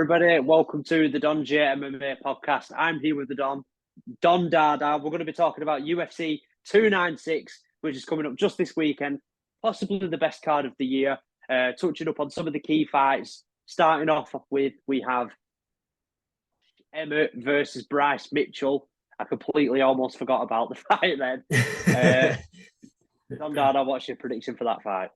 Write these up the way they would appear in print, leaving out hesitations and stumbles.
Everybody, welcome to the Don J MMA podcast. I'm here with the Don Dada. We're going to be talking about UFC 296, which is coming up just this weekend, possibly the best card of the year. Touching up on some of the key fights. Starting off with, we have Emmett versus Bryce Mitchell. I completely almost forgot about the fight then. Don Dada, what's your prediction for that fight?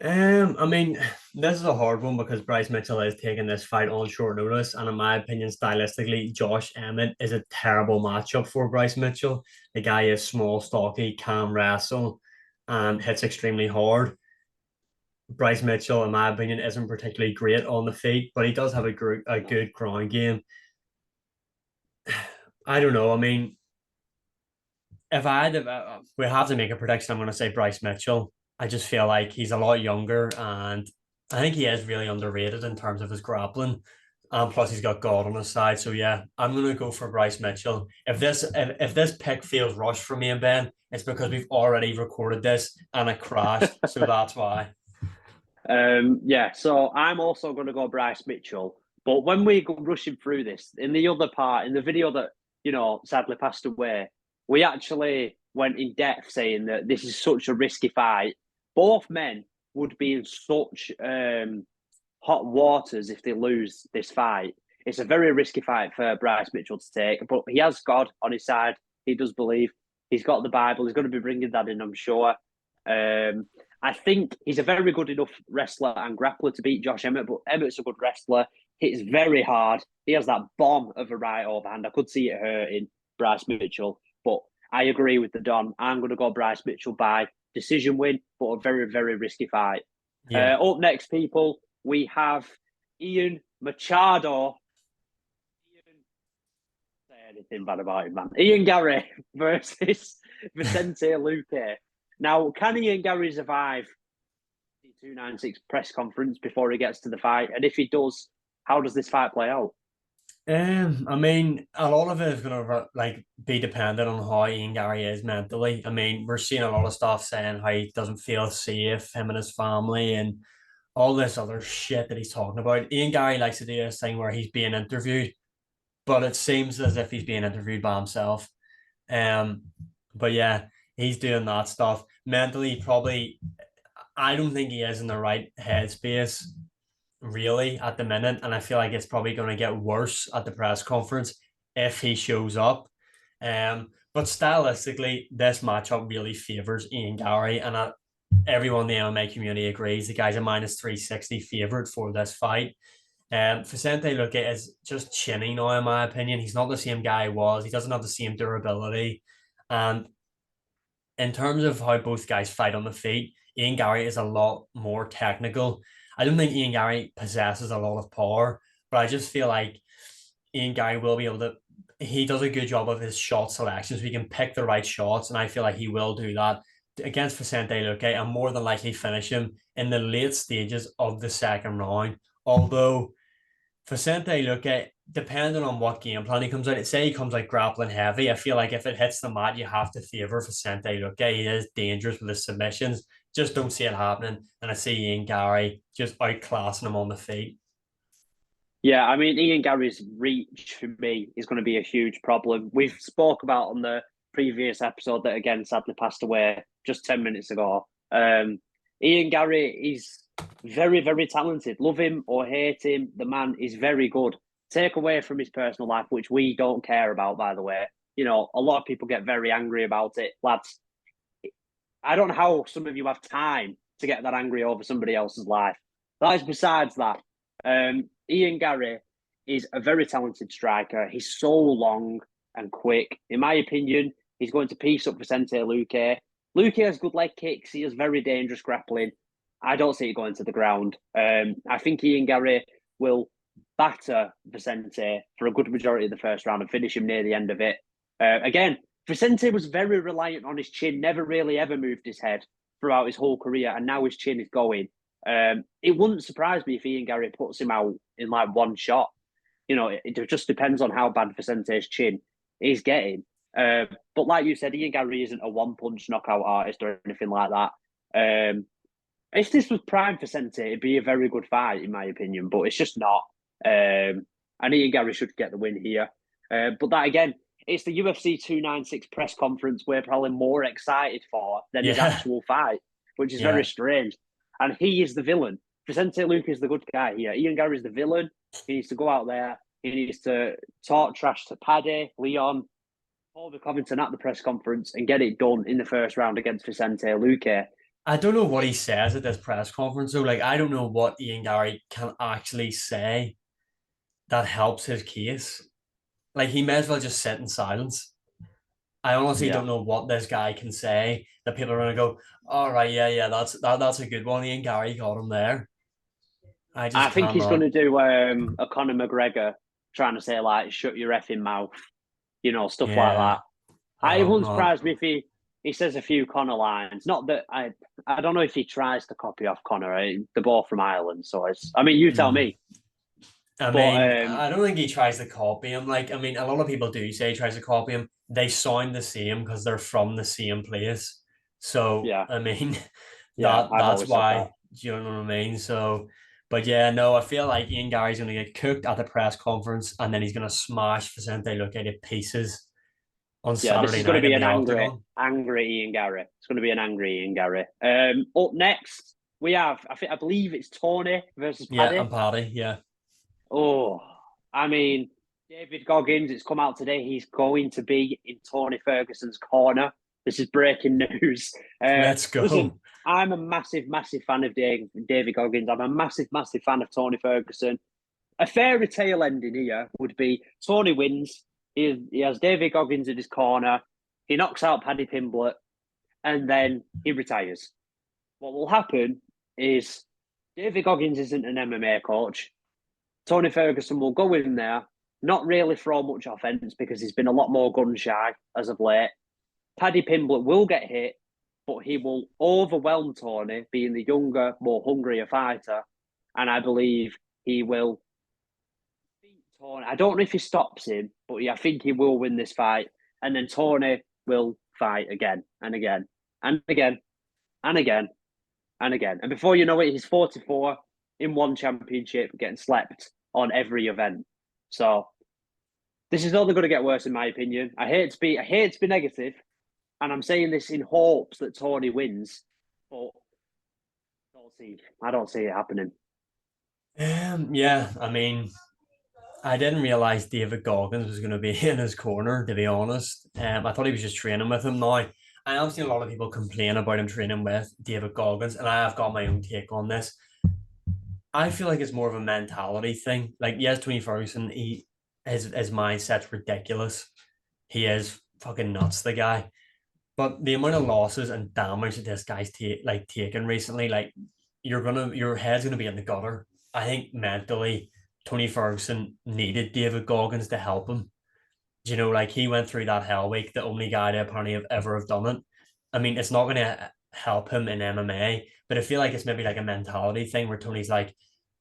I mean, this is a hard one because Bryce Mitchell is taking this fight on short notice, and in my opinion, stylistically, Josh Emmett is a terrible matchup for Bryce Mitchell. The guy is small, stocky, can wrestle, and hits extremely hard. Bryce Mitchell, in my opinion, isn't particularly great on the feet, but he does have a good ground game. I don't know. I mean, if I had, we have to make a prediction. I'm going to say Bryce Mitchell. I just feel like he's a lot younger, and I think he is really underrated in terms of his grappling. And plus, he's got God on his side. So yeah, I'm going to go for Bryce Mitchell. If this pick feels rushed for me and Ben, it's because we've already recorded this and it crashed. So that's why. Yeah, so I'm also going to go Bryce Mitchell. But when we go rushing through this, in the other part, in the video that, sadly passed away, we actually went in depth saying that this is such a risky fight. Both men would be in such hot waters if they lose this fight. It's a very risky fight for Bryce Mitchell to take, but he has God on his side. He does believe. He's got the Bible. He's going to be bringing that in, I'm sure. I think he's a very good enough wrestler and grappler to beat Josh Emmett, but Emmett's a good wrestler. Hits very hard. He has that bomb of a right overhand. I could see it hurting Bryce Mitchell, but I agree with the Don. I'm going to go Bryce Mitchell by decision win, but a very, very risky fight. Yeah. Up next, people, we have Ian Machado. Ian, say anything bad about him, man. Ian Gary versus Vicente Luque. Now, can Ian Gary survive the 296 press conference before he gets to the fight? And if he does, how does this fight play out? I mean, a lot of it is gonna be dependent on how Ian Gary is mentally. I mean, we're seeing a lot of stuff saying how he doesn't feel safe, him and his family, and all this other shit that he's talking about. Ian Gary likes to do this thing where he's being interviewed, but it seems as if he's being interviewed by himself. Um, but yeah, he's doing that stuff. Mentally, probably I don't think he is in the right headspace really at the minute, and I feel like it's probably going to get worse at the press conference if he shows up. But stylistically, this matchup really favors Ian Gary, and everyone in the MMA community agrees the guy's a minus 360 favorite for this fight. Vicente Luque is just chinny now, in my opinion. He's not the same guy he was. He doesn't have the same durability. And in terms of how both guys fight on the feet, Ian Gary is a lot more technical. I don't think Ian Gary possesses a lot of power, but I just feel like Ian Gary will be able to. He does a good job of his shot selections. We can pick the right shots, and I feel like he will do that against Vicente Luque and more than likely finish him in the late stages of the second round. Although Vicente Luque, depending on what game plan he comes out, say he comes out grappling heavy. I feel like if it hits the mat, you have to favor Vicente Luque. He is dangerous with his submissions. Just don't see it happening. And I see Ian Gary just outclassing him on the feet. Yeah, I mean, Ian Gary's reach for me is going to be a huge problem. We've spoke about on the previous episode that again sadly passed away just 10 minutes ago. Ian Gary is very, very talented. Love him or hate him, the man is very good. Take away from his personal life, which we don't care about, by the way. A lot of people get very angry about it. Lads, I don't know how some of you have time to get that angry over somebody else's life. That is besides that. Ian Gary is a very talented striker. He's so long and quick. In my opinion, he's going to piece up Vicente Luque. Luque has good leg kicks. He has very dangerous grappling. I don't see it going to the ground. I think Ian Gary will batter Vicente for a good majority of the first round and finish him near the end of it. Again, Vicente was very reliant on his chin, never really ever moved his head throughout his whole career, and now his chin is going. It wouldn't surprise me if Ian Gary puts him out in like one shot. It just depends on how bad Vicente's chin is getting. But like you said, Ian Gary isn't a one-punch knockout artist or anything like that. If this was prime Vicente, it'd be a very good fight, in my opinion, but it's just not. And Ian Gary should get the win here. But that again, it's the UFC 296 press conference we're probably more excited for than his Yeah, actual fight, which is very yeah. strange. And he is the villain. Vicente Luque is the good guy here. Ian Gary is the villain. He needs to go out there. He needs to talk trash to Paddy, Leon, Paul Covington at the press conference and get it done in the first round against Vicente Luque. I don't know what he says at this press conference though. Like, I don't know what Ian Gary can actually say that helps his case. Like, he may as well just sit in silence. I honestly Yeah. don't know what this guy can say that people are gonna go, all right, yeah, that's a good one. Ian Gary got him there. I I just think he's going cannot. to do a Conor McGregor trying to say, like, shut your effing mouth, stuff like Yeah, that. I It hope wouldn't not. surprise me if he says a few Conor lines. Not that I don't know if he tries to copy off Conor. They're both from Ireland, so you tell Mm. me. I But mean, I don't think he tries to copy him. Like, I mean, a lot of people do say he tries to copy him. They sound the same because they're from the same place. So, yeah, I mean, yeah, I've that's always said that. why. Do you know what I mean? So, but yeah, no, I feel like Ian Gary's going to get cooked at the press conference, and then he's going to smash Vicente Luque to pieces on Yeah, this Saturday is going to night be in an the octagon. angry Ian Gary. It's going to be an angry Ian Gary. Up next, we have, I believe it's Tony versus Yeah, Paddy. and Paddy. Yeah, Oh, I mean, David Goggins, it's come out today. He's going to be in Tony Ferguson's corner. This is breaking news. let's Listen, go. I'm a massive, massive fan of David Goggins. I'm a massive, massive fan of Tony Ferguson. A fairy tale ending here would be Tony wins. He has David Goggins in his corner. He knocks out Paddy Pimblett, and then he retires. What will happen is David Goggins isn't an MMA coach. Tony Ferguson will go in there, not really throw much offense because he's been a lot more gun shy as of late. Paddy Pimblett will get hit, but he will overwhelm Tony, being the younger, more hungrier fighter. And I believe he will beat Tony. I don't know if he stops him, but I think he will win this fight. And then Tony will fight again and again and again and again and again. And before you know it, he's 44 in one championship, getting slept on every event. So this is only going to get worse, in my opinion. I hate to be negative, and I'm saying this in hopes that Tony wins, but I don't see it happening. Yeah, I mean, I didn't realize David Goggins was going to be in his corner, to be honest. I thought he was just training with him. Now, I have seen a lot of people complain about him training with David Goggins, and I have got my own take on this. I feel like it's more of a mentality thing. Like, yes, Tony Ferguson, his mindset's ridiculous. He is fucking nuts, the guy. But the amount of losses and damage that this guy's taken recently, like your head's gonna be in the gutter. I think mentally, Tony Ferguson needed David Goggins to help him. You know, like he went through that hell week, the only guy to apparently have ever have done it. I mean, it's not gonna help him in MMA, but I feel like it's maybe like a mentality thing where Tony's like,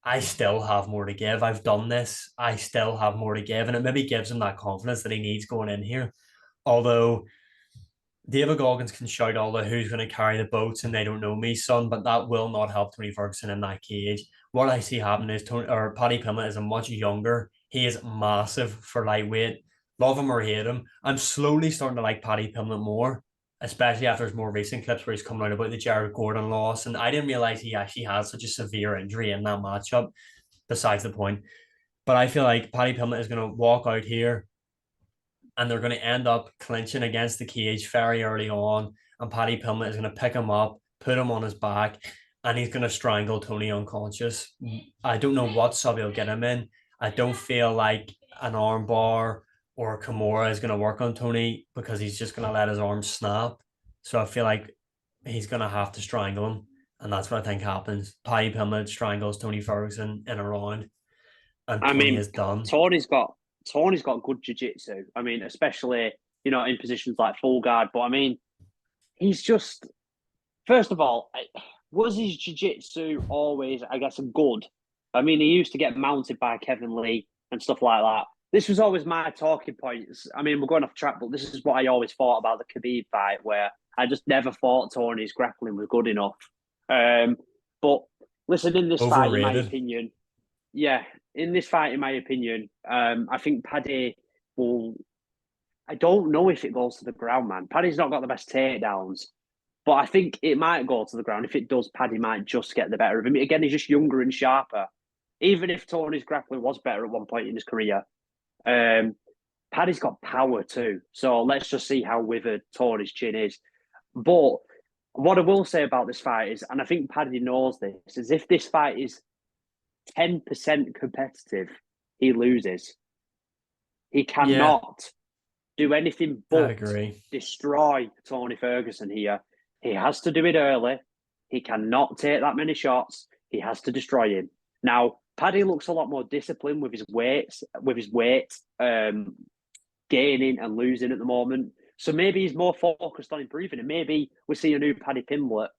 I still have more to give. I've done this. I still have more to give. And it maybe gives him that confidence that he needs going in here. Although David Goggins can shout all the who's going to carry the boats and they don't know me, son, but that will not help Tony Ferguson in that cage. What I see happening is Paddy Pimblett is a much younger. He is massive for lightweight. Love him or hate him. I'm slowly starting to like Paddy Pimblett more, especially after his more recent clips where he's coming out about the Jared Gordon loss. And I didn't realize he actually had such a severe injury in that matchup, besides the point. But I feel like Paddy Pimblett is going to walk out here and they're going to end up clinching against the cage very early on. And Paddy Pimblett is going to pick him up, put him on his back, and he's going to strangle Tony unconscious. I don't know what sub he'll get him in. I don't feel like an armbar or a Kimura is going to work on Tony because he's just going to let his arm snap. So I feel like he's going to have to strangle him. And that's what I think happens. Paddy Pimblett strangles Tony Ferguson in a round, and I Tony mean, is done. Tony's got Tony's got good jiu-jitsu. I mean, especially in positions like full guard. But I mean, he's just first of all, was his jiu-jitsu always, I guess, good? I mean, he used to get mounted by Kevin Lee and stuff like that. This was always my talking points. I mean, we're going off track, but this is what I always thought about the Khabib fight, where I just never thought Tony's grappling was good enough. But listen, in this fight, in my Overrated. opinion, yeah, in this fight, in my opinion, I think Paddy will. I don't know if it goes to the ground, man. Paddy's not got the best takedowns, but I think it might go to the ground. If it does, Paddy might just get the better of him. Again, he's just younger and sharper. Even if Tony's grappling was better at one point in his career, um, Paddy's got power too. So let's just see how withered Tony's chin is. But what I will say about this fight is, and I think Paddy knows this, is if this fight is 10% competitive, he loses. He Yeah, cannot do anything I but agree. destroy Tony Ferguson here. He has to do it early. He cannot take that many shots. He has to destroy him. Now, Paddy looks a lot more disciplined with his weight gaining and losing at the moment. So maybe he's more focused on improving, and maybe we see a new Paddy Pimblett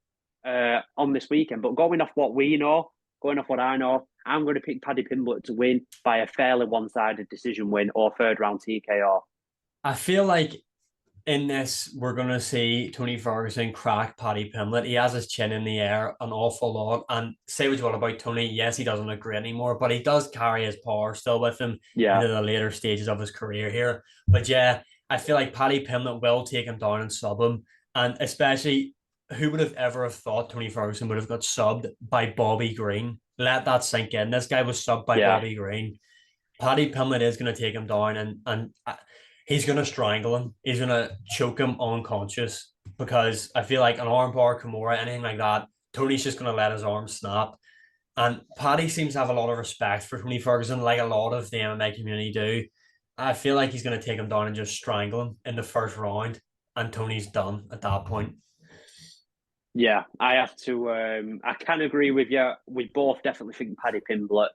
on this weekend. But going off what we know, going off what I know, I'm going to pick Paddy Pimblett to win by a fairly one-sided decision win or third round TKO. I feel like in this, we're going to see Tony Ferguson crack Paddy Pimblett. He has his chin in the air an awful lot. And say what you want about Tony, yes, he doesn't look great anymore, but he does carry his power still with him Yeah, into the later stages of his career here. But yeah, I feel like Paddy Pimblett will take him down and sub him. And especially, who would have ever have thought Tony Ferguson would have got subbed by Bobby Green? Let that sink in. This guy was subbed by yeah, Bobby Green. Paddy Pimblett is going to take him down and he's going to strangle him. He's going to choke him unconscious because I feel like an armbar, Kimura, anything like that, Tony's just going to let his arm snap. And Paddy seems to have a lot of respect for Tony Ferguson, like a lot of the MMA community do. I feel like he's going to take him down and just strangle him in the first round, and Tony's done at that point. yeah. I have to. I can agree with you. We both definitely think Paddy Pimblett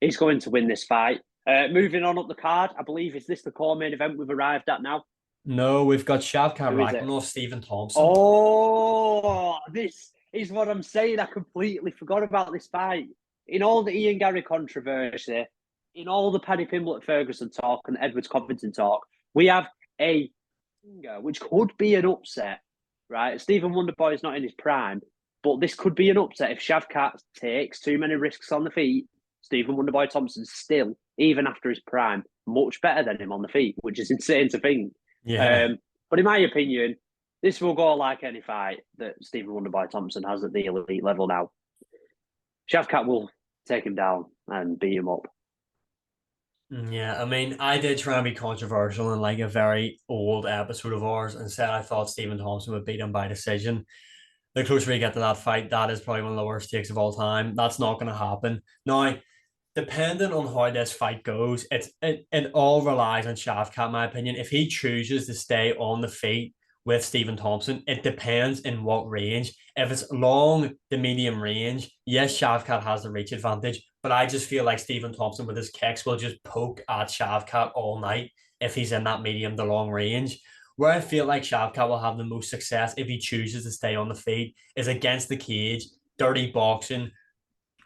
is going to win this fight. Moving on up the card, I believe is this the core main event we've arrived at now? No, we've got Shavkat Who is it? Rakhmonov, Stephen Thompson. Oh, this is what I'm saying. I completely forgot about this fight. In all the Ian Gary controversy, in all the Paddy Pimblett Ferguson talk and Edwards Covington talk, we have a finger which could be an upset, right? Stephen Wonderboy is not in his prime, but this could be an upset if Shavkat takes too many risks on the feet. Stephen Wonderboy Thompson's still, even after his prime, much better than him on the feet, which is insane to think. Yeah. But in my opinion, this will go like any fight that Stephen Wonderboy Thompson has at the elite level now. Shavkat will take him down and beat him up. Yeah, I mean, I did try and be controversial in like a very old episode of ours and said I thought Stephen Thompson would beat him by decision. The closer we get to that fight, that is probably one of the worst takes of all time. That's not going to happen. Now, depending on how this fight goes, it all relies on Shavkat, in my opinion. If he chooses to stay on the feet with Stephen Thompson, it depends in what range. If it's long the medium range, yes, Shavkat has the reach advantage, but I just feel like Stephen Thompson with his kicks will just poke at Shavkat all night if he's in that medium to long range. Where I feel like Shavkat will have the most success if he chooses to stay on the feet is against the cage, dirty boxing,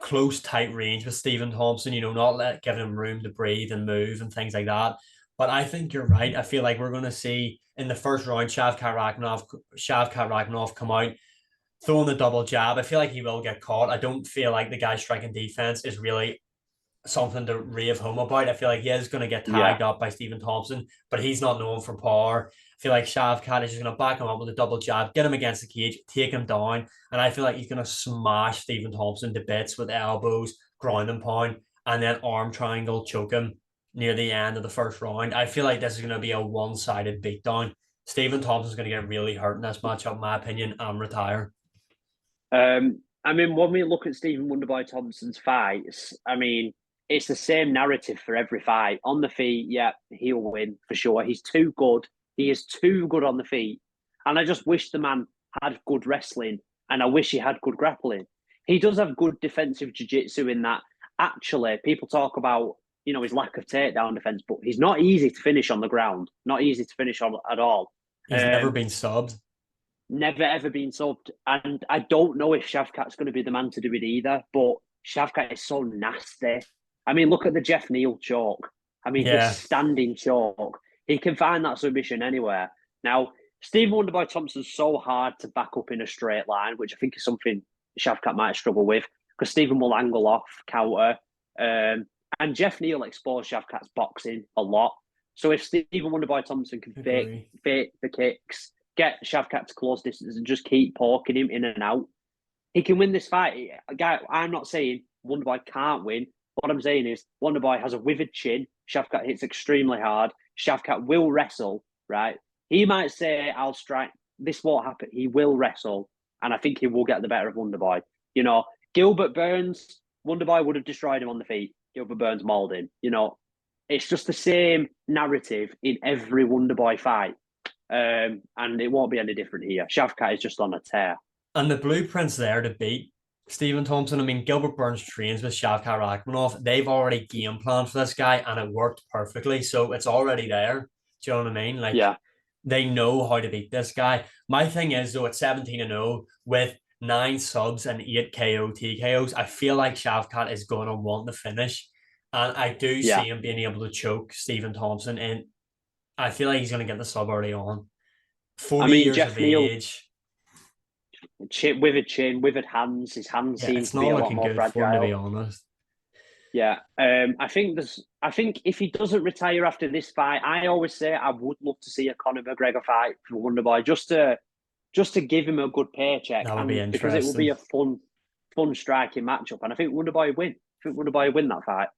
close, tight range with Stephen Thompson, not giving him room to breathe and move and things like that. But I think you're right. I feel like we're going to see in the first round Shavkat Rakhmonov come out throwing the double jab. I feel like he will get caught. I don't feel like the guy's striking defense is really something to rave home about. I feel like he is going to get Yeah, tagged up by Stephen Thompson, but he's not known for power. I feel like Shavkat is just going to back him up with a double jab, get him against the cage, take him down. And I feel like he's going to smash Stephen Thompson to bits with elbows, ground and pound, and then arm triangle choke him near the end of the first round. I feel like this is going to be a one-sided beatdown. Stephen Thompson's going to get really hurt in this matchup, in my opinion, and retire. I mean, when we look at Stephen Wonderboy Thompson's fights, I mean, it's the same narrative for every fight. On the feet, yeah, he'll win for sure. He's too good. He is too good on the feet. And I just wish the man had good wrestling and I wish he had good grappling. He does have good defensive jiu-jitsu in that. Actually, people talk about, his lack of takedown defense, but he's not easy to finish on the ground. Not easy to finish on at all. He's never Um, been subbed. Never ever been subbed. And I don't know if Shavkat's going to be the man to do it either, but Shavkat is so nasty. I mean, look at the Jeff Neal choke. I mean, his Yeah. standing choke. He can find that submission anywhere. Now, Steve Wonderboy Thompson's so hard to back up in a straight line, which I think is something Shavkat might struggle with, because Stephen will angle off, counter. And Jeff Neal exposed Shavkat's boxing a lot. So if Stephen Wonderboy Thompson can fake the kicks, get Shavkat to close distance and just keep poking him in and out, he can win this fight. Guy, I'm not saying Wonderboy can't win. What I'm saying is Wonderboy has a withered chin. Shavkat hits extremely hard. Shavkat will wrestle, right? He might say, I'll strike. This won't happen. He will wrestle. And I think he will get the better of Wonderboy. You know, Gilbert Burns, Wonderboy would have destroyed him on the feet. Gilbert Burns mauled him. You know, it's just the same narrative in every Wonderboy fight. And it won't be any different here. Shavkat is just on a tear. And the blueprint's there to beat Stephen Thompson. I mean, Gilbert Burns trains with Shavkat Rakhmonov. They've already game planned for this guy, and it worked perfectly. So it's already there. Do you know what I mean? Like, yeah, they know how to beat this guy. My thing is, though, at 17-0 with 9 subs and 8 KO TKOs, I feel like Shavkat is going to want the finish. And I do see him being able to choke Stephen Thompson. And I feel like he's going to get the sub early on. 40 years Jeff of Neal, age. Withered chin, withered hands. His hands seem to be a lot more fragile. For him, to be honest. Yeah, I think if he doesn't retire after this fight, I always say I would love to see a Conor McGregor fight for Wonderboy, just to give him a good paycheck. That would be interesting, because it will be a fun striking matchup, and I think Wonderboy win. I think Wonderboy win that fight.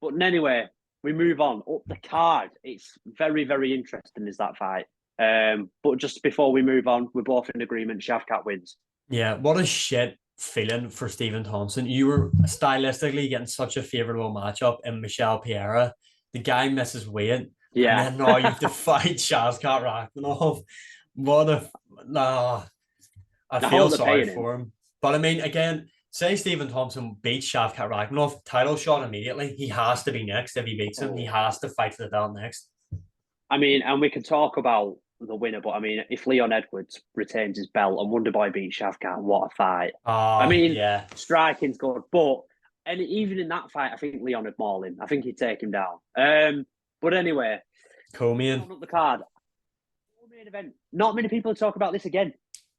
But anyway, we move on up the card. It's very, very interesting. Is that fight? But just before we move on, we're both in agreement. Shavkat wins. Yeah, what a shit feeling for Stephen Thompson. You were stylistically getting such a favourable matchup in Michel Pereira. The guy misses weight. Yeah. And then now you have to fight Shavkat Rakhmonov. I feel sorry for him. But I mean, again, say Stephen Thompson beats Shavkat Rakhmonov, title shot immediately. He has to be next if he beats him. He has to fight for the belt next. I mean, and we can talk about the winner, but I mean, if Leon Edwards retains his belt and Wonderboy beats Shavkat, what a fight! I mean, striking's good, but even in that fight, I think Leon would maul him. I think he'd take him down. But anyway, co-main up the card, main event. Not many people talk about this again.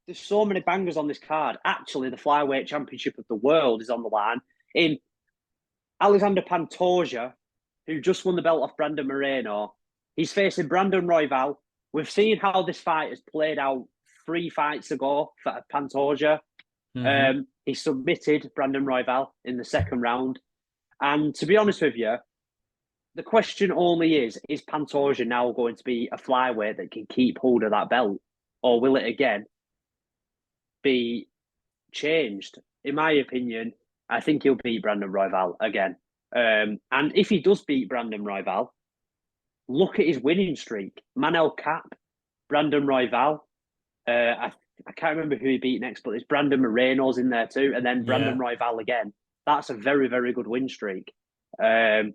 There's so many bangers on this card. Actually, the flyweight championship of the world is on the line. In Alexander Pantoja, who just won the belt off Brandon Moreno, he's facing Brandon Royval. We've seen how this fight has played out 3 fights ago for Pantoja. Mm-hmm. He submitted Brandon Royval in the second round. And to be honest with you, the question only is Pantoja now going to be a flyweight that can keep hold of that belt? Or will it again be changed? In my opinion, I think he'll beat Brandon Royval again. And if he does beat Brandon Royval, look at his winning streak. Manel Kape, Brandon Royval. I can't remember who he beat next, but there's Brandon Moreno's in there too. And then Brandon Royval again. That's a very, very good win streak. And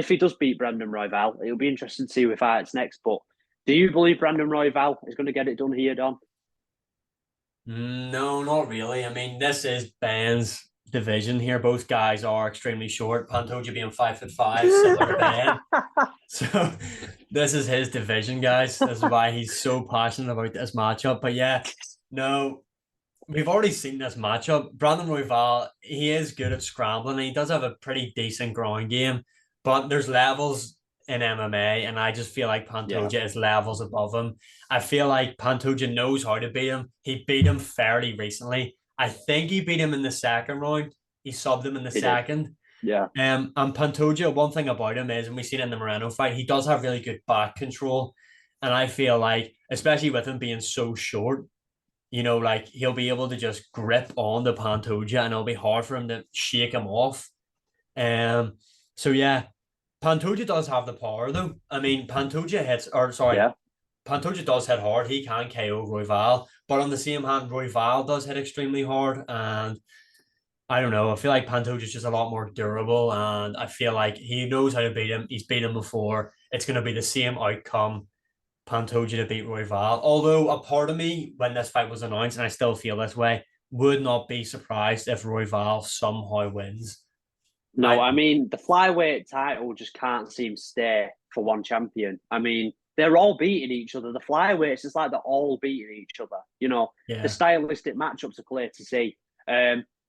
if he does beat Brandon Royval, it'll be interesting to see who fights next. But do you believe Brandon Royval is going to get it done here, Don? No, not really. I mean, this is Ben's division here. Both guys are extremely short. Pantoja being 5'5", similar to Ben. So this is his division, guys. This is why he's so passionate about this matchup. But yeah, no, we've already seen this matchup. Brandon Royval, he is good at scrambling. He does have a pretty decent ground game, but there's levels in MMA, and I just feel like Pantoja is levels above him. I feel like Pantoja knows how to beat him. He beat him fairly recently. I think he beat him in the second round. He subbed him in the second. Yeah. And Pantoja, one thing about him is, and we've seen it in the Moreno fight, he does have really good back control. And I feel like, especially with him being so short, you know, like he'll be able to just grip on the Pantoja and it'll be hard for him to shake him off. So yeah, Pantoja does have the power though. I mean, Pantoja does hit hard. He can KO Royval, but on the same hand, Royval does hit extremely hard. And I don't know. I feel like Pantoja is just a lot more durable, and I feel like he knows how to beat him. He's beat him before. It's going to be the same outcome, Pantoja to beat Royval. Although a part of me, when this fight was announced, and I still feel this way, would not be surprised if Royval somehow wins. No, I mean, the flyweight title just can't seem to stay for one champion. I mean, they're all beating each other. The flyweights, it's like they're all beating each other. You know, the stylistic matchups are clear to see.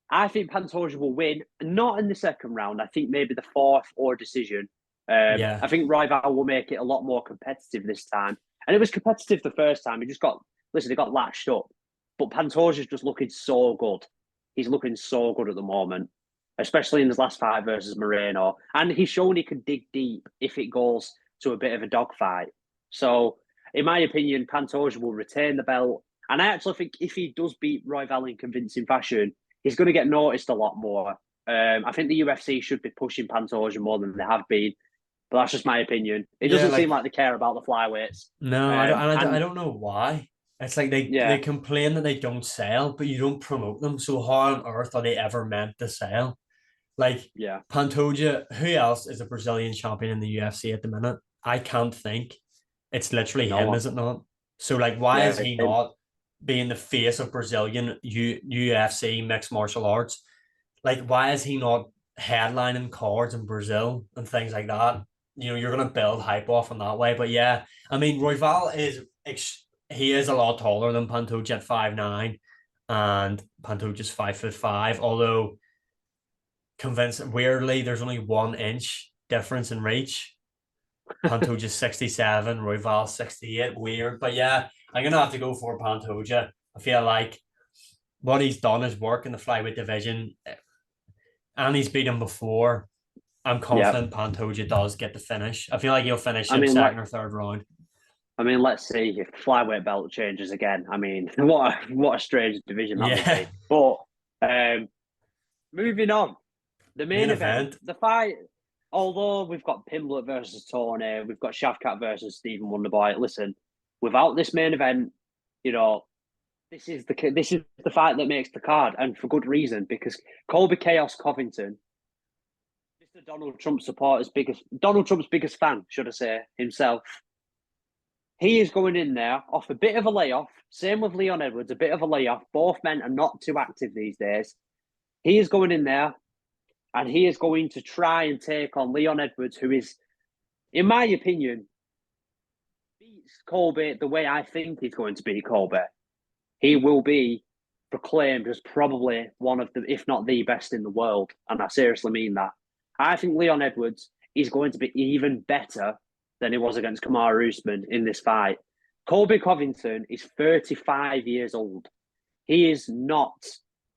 I think Pantoja will win, not in the second round. I think maybe the fourth or decision. I Yeah. think Rival will make it a lot more competitive this time. And it was competitive the first time. He got latched up. But Pantoja's just looking so good. He's looking so good at the moment, especially in his last fight versus Moreno. And he's shown he can dig deep if it goes to a bit of a dogfight. So, in my opinion, Pantoja will retain the belt. And I actually think if he does beat Royval in convincing fashion, he's going to get noticed a lot more. I think the UFC should be pushing Pantoja more than they have been, but that's just my opinion. It Yeah, doesn't seem like like they care about the flyweights. no, I And don't know why. It's like they yeah, complain that they don't sell, but you don't promote them. So how on earth are they ever meant to sell? Like yeah, Pantoja, who else is a Brazilian champion in the UFC at the minute? I can't think. It's literally no him, one. is it not? So like, why Yeah, is he him. not being the face of Brazilian UFC mixed martial arts? Like, why is he not headlining cards in Brazil and things like that? You know, you're gonna build hype off in that way. But yeah, I mean, Royval he is a lot taller than Pantoja at 5'9", and Pantoja's 5'5". Although convinced weirdly, there's only 1 inch difference in reach. Pantoja's 67, Royval 68. Weird, but yeah, I'm gonna have to go for Pantoja. I feel like what he's done is work in the flyweight division, and he's beat him before. I'm Yeah. confident Pantoja does get the finish. I feel like he'll finish I him mean, second or third round. let's see if the flyweight belt changes again. I mean, what a strange division that would Yeah, be. But moving on, the main main event, event. the fight. Although we've got Pimblett versus Tony, we've got Shavkat versus Stephen Wonderboy. Listen, without this main event, you know, this is the fight that makes the card, and for good reason, because Colby Chaos Covington, Mr. Donald Trump's biggest fan, should I say himself. He is going in there off a bit of a layoff. Same with Leon Edwards, a bit of a layoff. Both men are not too active these days. He is going in there and he is going to try and take on Leon Edwards, who is, in my opinion, beats Colby the way I think he's going to beat Colby. He will be proclaimed as probably one of the, if not the best in the world. And I seriously mean that. I think Leon Edwards is going to be even better than he was against Kamaru Usman in this fight. Colby Covington is 35 years old. He is not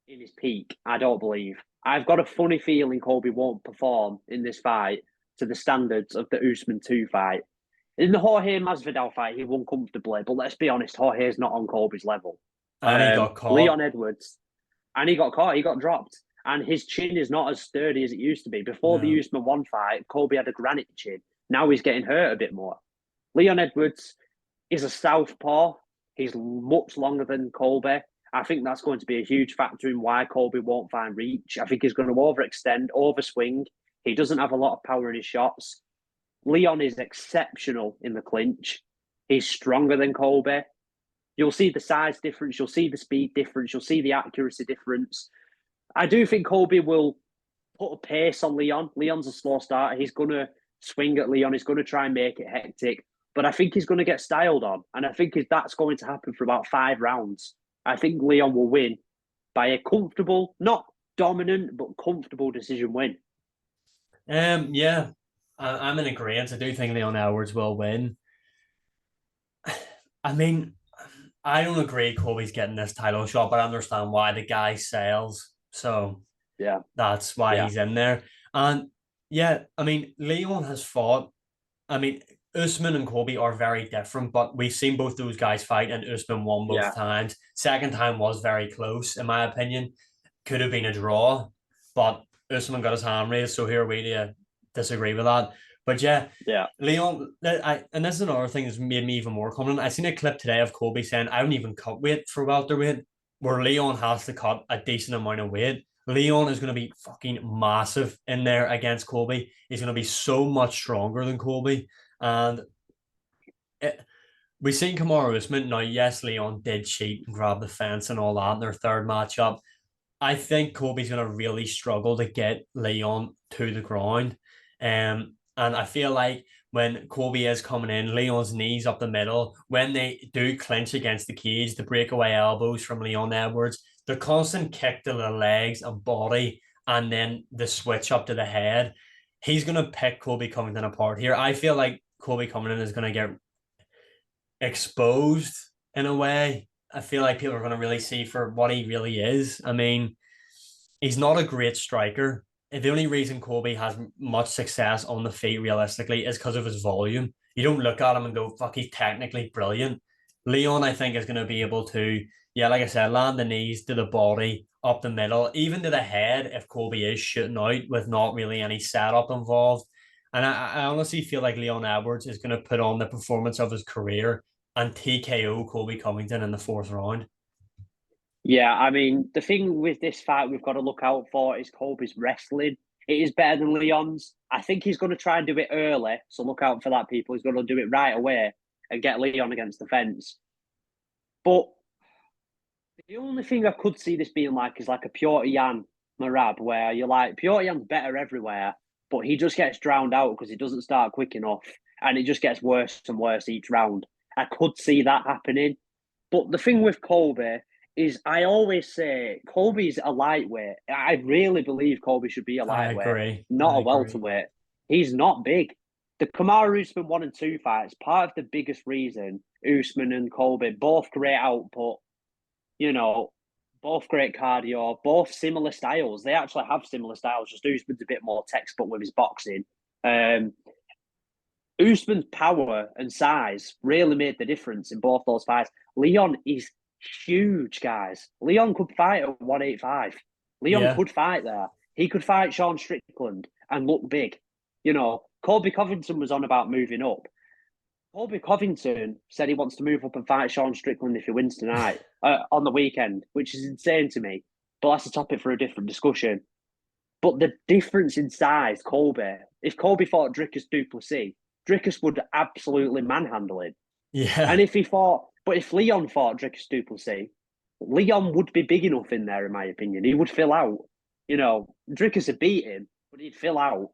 in his peak, I don't believe. I've got a funny feeling Colby won't perform in this fight to the standards of the Usman 2 fight. In the Jorge Masvidal fight, he won comfortably, but let's be honest, Jorge's not on Colby's level. And he got Leon caught. Edwards, and he got caught, he got dropped, and his chin is not as sturdy as it used to be. Before the No. Usman 1 fight, Colby had a granite chin. Now he's getting hurt a bit more. Leon Edwards is a southpaw. He's much longer than Colby. I think that's going to be a huge factor in why Colby won't find reach. I think he's going to overextend, overswing. He doesn't have a lot of power in his shots. Leon is exceptional in the clinch. He's stronger than Colby. You'll see the size difference. You'll see the speed difference. You'll see the accuracy difference. I do think Colby will put a pace on Leon. Leon's a slow starter. He's going to swing at Leon. He's going to try and make it hectic. But I think he's going to get styled on. And I think that's going to happen for about 5 rounds. I think Leon will win by a comfortable, not dominant, but comfortable decision win. Yeah, I'm in agreement. I do think Leon Edwards will win. I mean, I don't agree Kobe's getting this title shot, but I understand why the guy sells. So Yeah, that's why yeah, he's in there. And yeah, I mean, Leon has fought. I mean, Usman and Kobe are very different, but we've seen both those guys fight, and Usman won both yeah. times. Second time was very close, in my opinion. Could have been a draw, but Usman got his hand raised, so here we disagree with that. But yeah, Yeah. Leon, and this is another thing that's made me even more confident. I seen a clip today of Kobe saying, I don't even cut weight for welterweight, where Leon has to cut a decent amount of weight. Leon is going to be fucking massive in there against Kobe. He's going to be so much stronger than Kobe. And we've seen Kamaru Usman. Now, yes, Leon did cheat and grab the fence and all that in their third matchup. I think Kobe's going to really struggle to get Leon to the ground. And I feel like when Kobe is coming in, Leon's knees up the middle, when they do clinch against the cage, the breakaway elbows from Leon Edwards, the constant kick to the legs and body, and then the switch up to the head, he's going to pick Colby Covington apart here. I feel like Colby Covington is going to get exposed in a way. I feel like people are going to really see for what he really is. I mean, he's not a great striker. The only reason Colby has much success on the feet realistically is because of his volume. You don't look at him and go, fuck, he's technically brilliant. Leon, I think, is going to be able to, yeah, like I said, land the knees to the body, up the middle, even to the head if Colby is shooting out with not really any setup involved. And I honestly feel like Leon Edwards is going to put on the performance of his career and TKO Colby Covington in the fourth round. Yeah, I mean, the thing with this fight we've got to look out for is Colby's wrestling. It is better than Leon's. I think he's going to try and do it early, so look out for that, people. He's going to do it right away and get Leon against the fence. But the only thing I could see this being like is like a Piotr Jan Marab, where you're like, Piotr Jan's better everywhere, but he just gets drowned out because he doesn't start quick enough, and it just gets worse and worse each round. I could see that happening. But the thing with Colby is I always say Colby's a lightweight. I really believe Colby should be a I lightweight, agree. not I a agree. welterweight. He's not big. The Kamaru Usman 1 and 2 fights, part of the biggest reason Usman and Colby, both great output, you know, both great cardio, both similar styles. They actually have similar styles, just Usman's a bit more textbook with his boxing. Usman's power and size really made the difference in both those fights. Leon is huge, guys. Leon could fight at 185. Leon could fight there. He could fight Sean Strickland and look big. You know, Colby Covington was on about moving up. Colby Covington said he wants to move up and fight Sean Strickland if he wins tonight on the weekend, which is insane to me. But that's a topic for a different discussion. But the difference in size, Colby, if Colby fought Dricus du Plessis, Dricus would absolutely manhandle him. Yeah. And if Leon fought Dricus du Plessis, Leon would be big enough in there, in my opinion. He would fill out. You know, Dricus would beat him, but he'd fill out.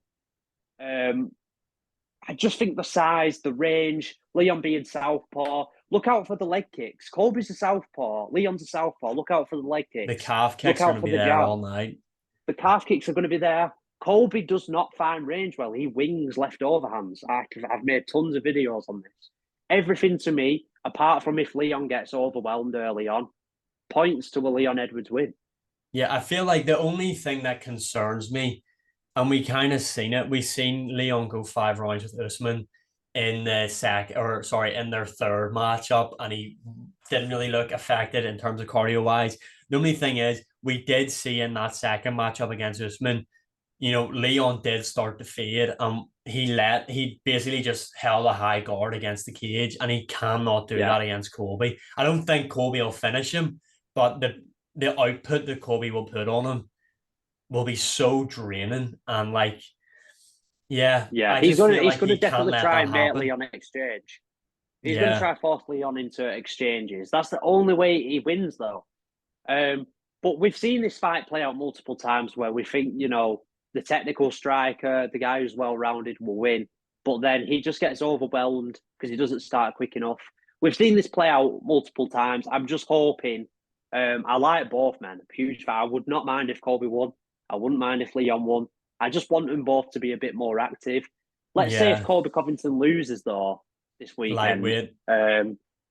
I just think the size, the range, Leon being southpaw. Look out for the leg kicks. Colby's a southpaw. Leon's a southpaw. Look out for the leg kicks. The calf kicks are going to be there all night. The calf kicks are going to be there. Colby does not find range well. He wings left overhands. I've made tons of videos on this. Everything to me, apart from if Leon gets overwhelmed early on, points to a Leon Edwards win. Yeah, I feel like the only thing that concerns me, and we kind of seen it, we've seen Leon go 5 rounds with Usman in their third matchup, and he didn't really look affected in terms of cardio wise. The only thing is, we did see in that second matchup against Usman, you know, Leon did start to fade. He basically just held a high guard against the cage, and he cannot do that against Colby. I don't think Colby will finish him, but the output that Colby will put on him will be so draining, and he's going to definitely try and make Leon exchange. He's going to try force Leon into exchanges. That's the only way he wins, though. But we've seen this fight play out multiple times where we think, you know, the technical striker, the guy who's well-rounded will win, but then he just gets overwhelmed because he doesn't start quick enough. We've seen this play out multiple times. I'm just hoping. I like both men. Huge fan. I would not mind if Colby won. I wouldn't mind if Leon won. I just want them both to be a bit more active. Let's say if Colby Covington loses, though, this weekend,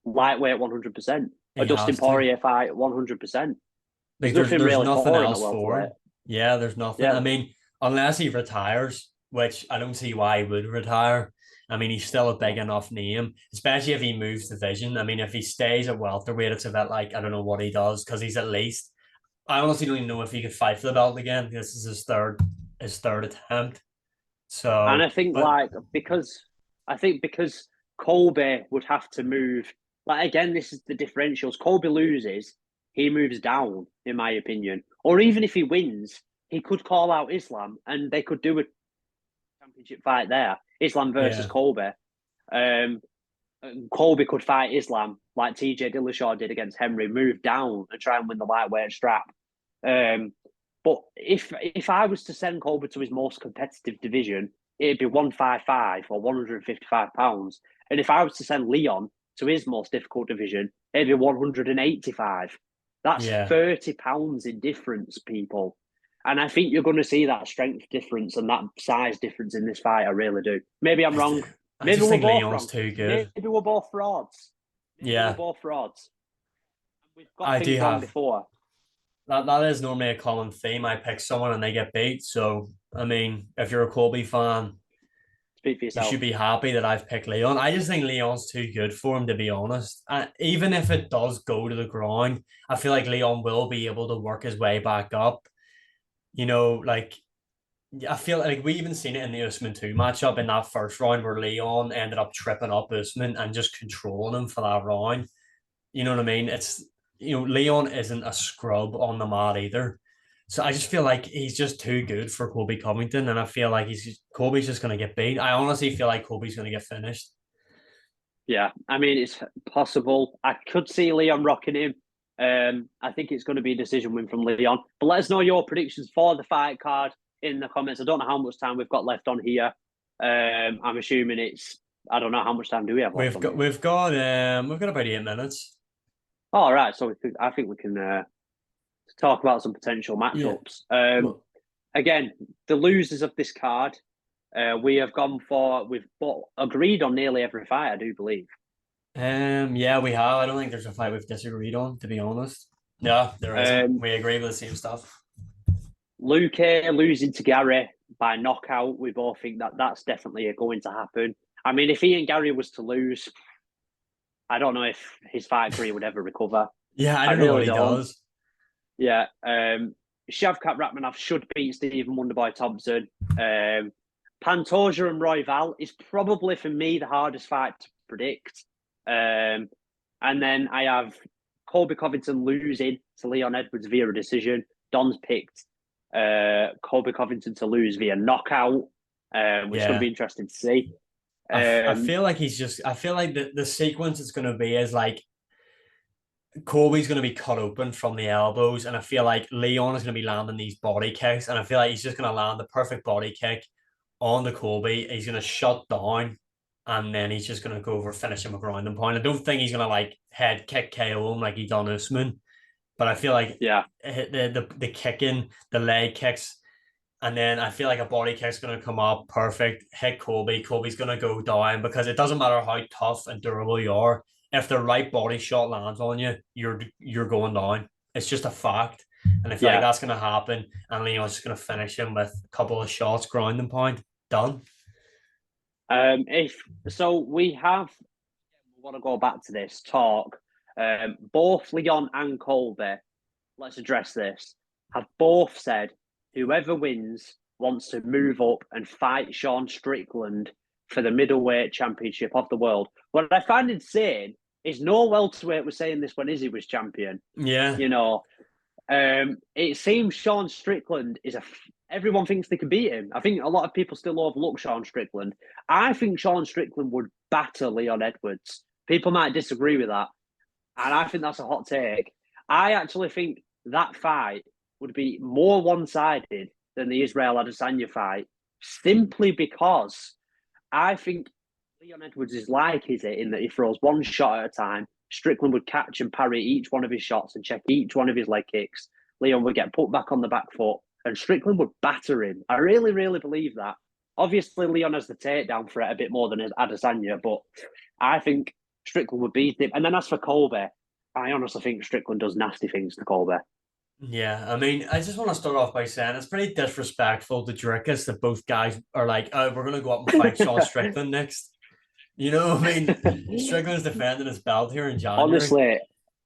lightweight 100%. A Dustin Poirier fight 100%. There's nothing else for it. Yeah, there's nothing. I mean, unless he retires, which I don't see why he would retire. I mean, he's still a big enough name, especially if he moves division. I mean, if he stays at welterweight, it's a bit like, I don't know what he does, because he's at least, I honestly don't even know if he could fight for the belt again. This is his third attempt. So, and I think because Colby would have to move, like, again, this is the differentials. Colby loses, he moves down, in my opinion. Or even if he wins, he could call out Islam and they could do a championship fight there. Islam versus Colby. Colby could fight Islam like TJ Dillashaw did against Henry, move down and try and win the lightweight strap. But if I was to send Colby to his most competitive division, it'd be 155 or 155 pounds. And if I was to send Leon to his most difficult division, it'd be 185. That's Yeah. 30 pounds in difference, people. And I think you're going to see that strength difference and that size difference in this fight. I really do. Maybe I'm wrong. I Maybe just we're think both Leon's wrong. too Maybe good. we're both frauds. Maybe we're Yeah, both frauds. We've got I do things wrong have before. that is normally a common theme. I pick someone and they get beat. So I mean, if you're a Colby fan, Speak for you should yourself. be happy that I've picked Leon. I just think Leon's too good for him, to be honest. Even if it does go to the ground, I feel like Leon will be able to work his way back up. Like I feel like we even seen it in the Usman 2 matchup in that first round where Leon ended up tripping up Usman and just controlling him for that round. You know what I mean? Leon isn't a scrub on the mat either. So I just feel like he's just too good for Colby Covington, and I feel like Colby's just going to get beat. I honestly feel like Colby's going to get finished. Yeah, I mean, it's possible. I could see Leon rocking him. I think it's going to be a decision win from Leon. But let us know your predictions for the fight card in the comments. I don't know how much time we've got left on here. I'm assuming I don't know how much time do we have left We've on got here. we've got about 8 minutes. All right, so I think we can talk about some potential Yeah. matchups. Well, Again, the losers of this card, we've agreed on nearly every fight, I do believe. yeah, we have. I don't think there's a fight we've disagreed on, to be honest. Yeah, there isn't. Um, We agree with the same stuff. Luke losing to Gary by knockout, we both think that that's definitely going to happen. I mean, if Ian Gary was to lose, I don't know if his fight career would ever recover. Yeah, I I don't know what really he don't. does. Yeah. Shavkat Rakhmonov should beat Stephen Wonderboy Thompson. Pantoja and Royval is probably, for me, the hardest fight to predict. And then I have Colby Covington losing to Leon Edwards via a decision. Don's picked Colby Covington to lose via knockout, which is going to be Yeah. interesting to see. I feel like I feel like the sequence it's going to be is like Colby's going to be cut open from the elbows, and I feel like Leon is going to be landing these body kicks, and I feel like he's just going to land the perfect body kick on the Colby. He's going to shut down, and then he's just going to go over, finish him a ground and pound. I don't think he's going to like head kick KO him like he done Usman, but I feel like yeah, the kicking, the leg kicks, and then I feel like a body kick's going to come up perfect, hit Colby. Colby's going to go down because it doesn't matter how tough and durable you are. If the right body shot lands on you, you're going down. It's just a fact. And I feel like yeah. that's going to happen. And Leon's just going to finish him with a couple of shots, ground and pound. Done. If so, we want to go back to this talk. Both Leon and Colby, let's address this, have both said whoever wins wants to move up and fight Sean Strickland for the middleweight championship of the world. What I find insane is no welterweight was saying this when Izzy was champion. Yeah. It seems Sean Strickland everyone thinks they can beat him. I think a lot of people still overlook Sean Strickland. I think Sean Strickland would batter Leon Edwards. People might disagree with that. And I think that's a hot take. I actually think that fight would be more one-sided than the Israel Adesanya fight, simply because I think Leon Edwards is like Izzy in that he throws one shot at a time. Strickland would catch and parry each one of his shots and check each one of his leg kicks. Leon would get put back on the back foot and Strickland would batter him. I really, really believe that. Obviously, Leon has the takedown threat a bit more than Adesanya, but I think Strickland would beat him. And then as for Colby, I honestly think Strickland does nasty things to Colby. Yeah, I mean, I just want to start off by saying it's pretty disrespectful to Drickus that both guys are like, oh, we're going to go up and fight Sean Strickland next. You know, I mean, Strickland's defending his belt here in January.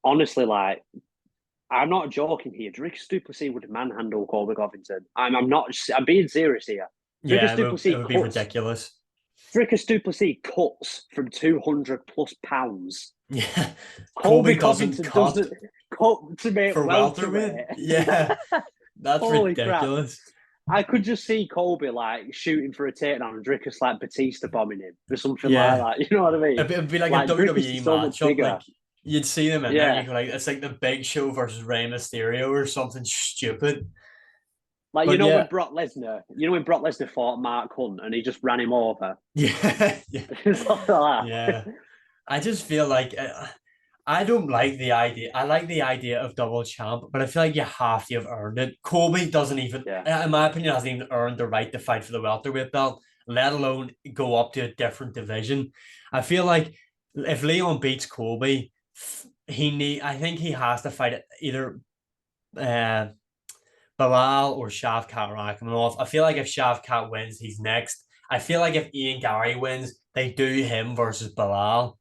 Honestly, like, I'm not joking here. Dricus du Plessis would manhandle Colby Covington. I'm being serious here. Yeah, Dricus du Plessis it would be ridiculous. Dricus du Plessis cuts from 200 plus pounds. Yeah, Colby Covington doesn't cut to make for welterweight. Yeah, that's ridiculous. Crap. I could just see Colby like shooting for a takedown and Dricus like Batista bombing him or something like that. You know what I mean? It'd be like a WWE matchup. Like you'd see them in there. You go like it's like the Big Show versus Rey Mysterio or something stupid. Like when Brock Lesnar fought Mark Hunt and he just ran him over. Yeah, Something like that. Yeah. I just feel like I don't like the idea. I like the idea of double champ, but I feel like you have to have earned it. Colby doesn't even, Yeah, in my opinion, hasn't even earned the right to fight for the welterweight belt, let alone go up to a different division. I feel like if Leon beats Colby, I think he has to fight either uh, Bilal or Shavkat Rakhmonov. I feel like if Shavkat wins, he's next. I feel like if Ian Gary wins, they do him versus Bilal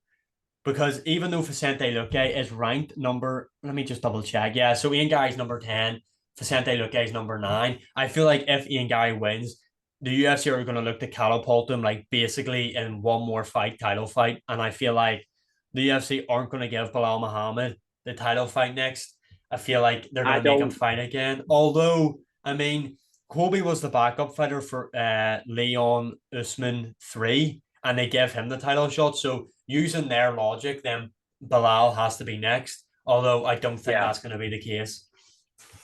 because even though Vicente Luque is ranked number, let me just double check. Yeah, so Ian Gary's number 10, Vicente Luque is number 9. I feel like if Ian Gary wins, the UFC are going to look to catapult him like basically in one more fight, title fight. And I feel like the UFC aren't going to give Bilal Muhammad the title fight next. I feel like they're I going to make him don't. fight again. Although, I mean, Colby was the backup fighter for Leon Usman 3, and they give him the title shot. So using their logic, then Bilal has to be next. Although I don't think Yeah, that's going to be the case.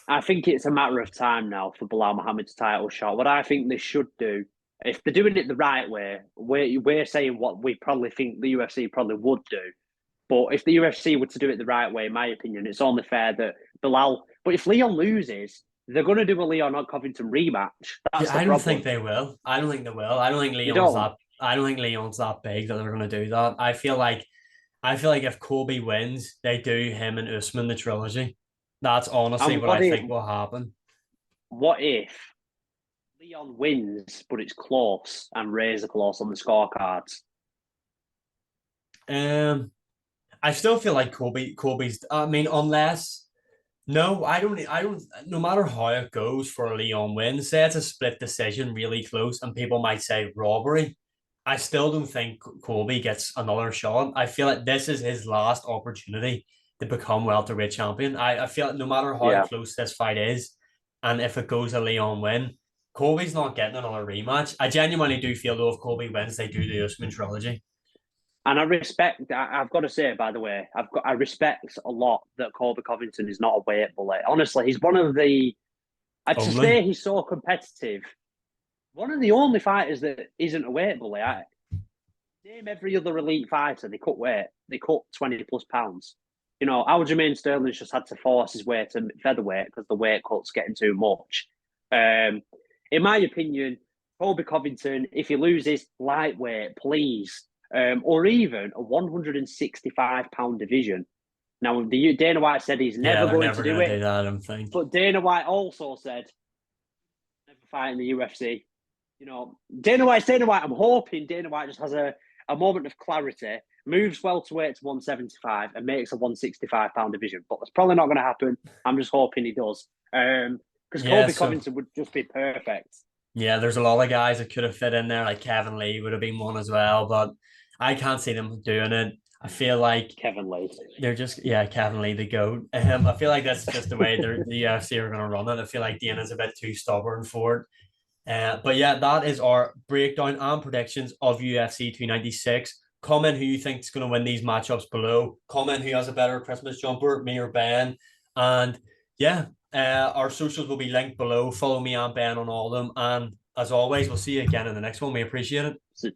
I think it's a matter of time now for Bilal Muhammad's title shot. What I think they should do, if they're doing it the right way, we're saying what we probably think the UFC probably would do. But if the UFC were to do it the right way, in my opinion, it's only fair that Bilal. But if Leon loses, they're going to do a Leon Covington rematch. That's Yeah, the I don't think problem. they will. I don't think they will. I don't think You Leon's don't. that. I don't think Leon's that big that they're going to do that. I feel like if Colby wins, they do him and Usman the trilogy. That's honestly And what I think will happen. what if Leon wins, but it's close and Razor close on the scorecards? Um, I still feel like Colby's. I mean, unless no, I don't. I don't. No matter how it goes for a Leon win, say it's a split decision, really close, and people might say robbery. I still don't think Colby gets another shot. I feel like this is his last opportunity to become welterweight champion. I feel like no matter how Yeah. close this fight is, and if it goes a Leon win, Colby's not getting another rematch. I genuinely do feel though if Colby wins, they do the Usman trilogy. And I respect. I've got to say, by the way, I respect a lot that Colby Covington is not a weight bully. Honestly, he's one of the. To say Only. he's so competitive, one of the only fighters that isn't a weight bully. Name every other elite fighter. They cut weight. They cut 20 plus pounds. Aljamain Sterling's just had to force his way to featherweight because the weight cut's getting too much. In my opinion, Colby Covington, if he loses lightweight, please, or even a 165-pound division. Now, Dana White said he's Yeah, never they're going to never do going to it, do that, I don't think. but Dana White also said never fight in the UFC. Dana White's Dana White. I'm hoping Dana White just has a moment of clarity, moves welterweight to 175 and makes a 165-pound division. But that's probably not going to happen. I'm just hoping he does. Because Yeah, Colby so Covington would just be perfect. yeah, there's a lot of guys that could have fit in there, like Kevin Lee would have been one as well, but I can't see them doing it. I feel like Kevin Lee. they're just yeah, Kevin Lee the goat. I feel like that's just the way the UFC are going to run it. I feel like Dana's a bit too stubborn for it. But yeah, that is our breakdown and predictions of UFC 296. Comment who you think is going to win these matchups below. Comment who has a better Christmas jumper, me or Ben. And yeah, our socials will be linked below. Follow me and Ben on all of them. And as always, we'll see you again in the next one. We appreciate it. So